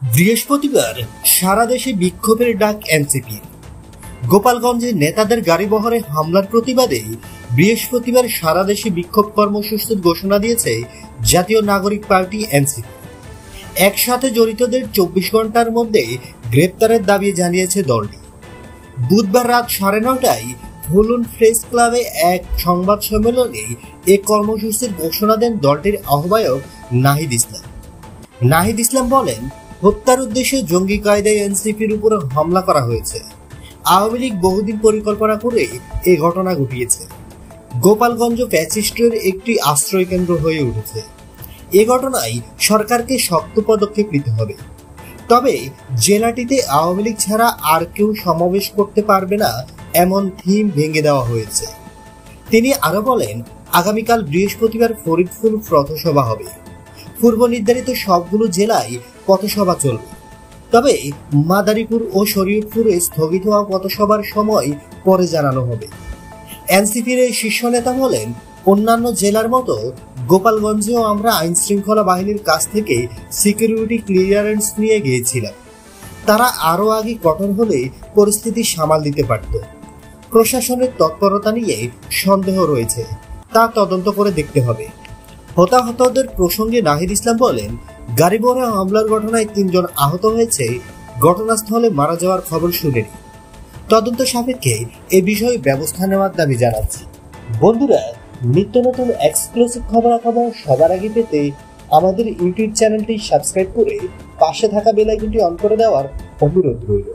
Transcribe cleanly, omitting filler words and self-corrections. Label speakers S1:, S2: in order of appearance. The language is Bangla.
S1: বৃহস্পতিবার সারা দেশে বিক্ষোভের ডাক এনসিপি। গোপালগঞ্জে নেতাদের গাড়িবহরে হামলার প্রতিবাদে বৃহস্পতিবার সারা দেশে বিক্ষোভ কর্মসূচির ঘোষণা দিয়েছে জাতীয় নাগরিক পার্টি এনসিপি। একসাথে জড়িতদের 24 ঘন্টার মধ্যে গ্রেপ্তারের দাবি জানিয়েছে দলটি। বুধবার রাত 9:30টায় ভুলুন প্রেস ক্লাবে এক সংবাদ সম্মেলনে এ কর্মসূচির ঘোষণা দেন দলটির আহ্বায়ক নাহিদ ইসলাম। নাহিদ ইসলাম বলেন, হত্যার উদ্দেশ্যে জঙ্গি কায়দায় এনসিপির উপর হামলা করা হয়েছে। আওয়ামী লীগ বহুদিন পরিকল্পনা করে এ ঘটনা ঘটিয়েছে। গোপালগঞ্জ ফ্যাসিস্টের একটি আশ্রয় কেন্দ্র হয়ে উঠেছে। এ ঘটনায় সরকারকে শক্ত পদক্ষেপ নিতে হবে। তবে জেলাটিতে আওয়ামী লীগ ছাড়া আর কেউ সমাবেশ করতে পারবে না এমন থিম ভেঙে দেওয়া হয়েছে। তিনি আরো বলেন, আগামীকাল বৃহস্পতিবার ফরিদপুর পথসভা হবে। পূর্ব নির্ধারিত সবগুলো জেলায় পথসভা চলবে। তবে মাদারীপুর ও শরীয়তপুরে স্থগিত হওয়া পথসভার সময় পরে জানানো হবে। এনসিপির এই শীর্ষ নেতা বলেন, অন্যান্য জেলার মতো গোপালগঞ্জেও আমরা আইন শৃঙ্খলা বাহিনীর কাছ থেকে সিকিউরিটি ক্লিয়ারেন্স নিয়ে গিয়েছিলাম। তারা আরো আগে কঠোর হলে পরিস্থিতি সামাল দিতে পারত। প্রশাসনের তৎপরতা নিয়ে সন্দেহ রয়েছে, তা তদন্ত করে দেখতে হবে। হতাহতদের প্রসঙ্গে নাহিদ ইসলাম বলেন, গাড়িবহরে হামলার ঘটনায় 3 জন আহত হয়েছে। ঘটনাস্থলে মারা যাওয়ার খবর শুনেনি। তদন্ত সাপেক্ষে এ বিষয়ে ব্যবস্থা নেওয়ার দাবি জানাচ্ছি। বন্ধুরা, নিত্য নতুন এক্সক্লুসিভ খবরাখবর সবার আগে পেতে আমাদের ইউটিউব চ্যানেলটি সাবস্ক্রাইব করে পাশে থাকা বেল আইকনটি অন করে দেওয়ার অনুরোধ রইল।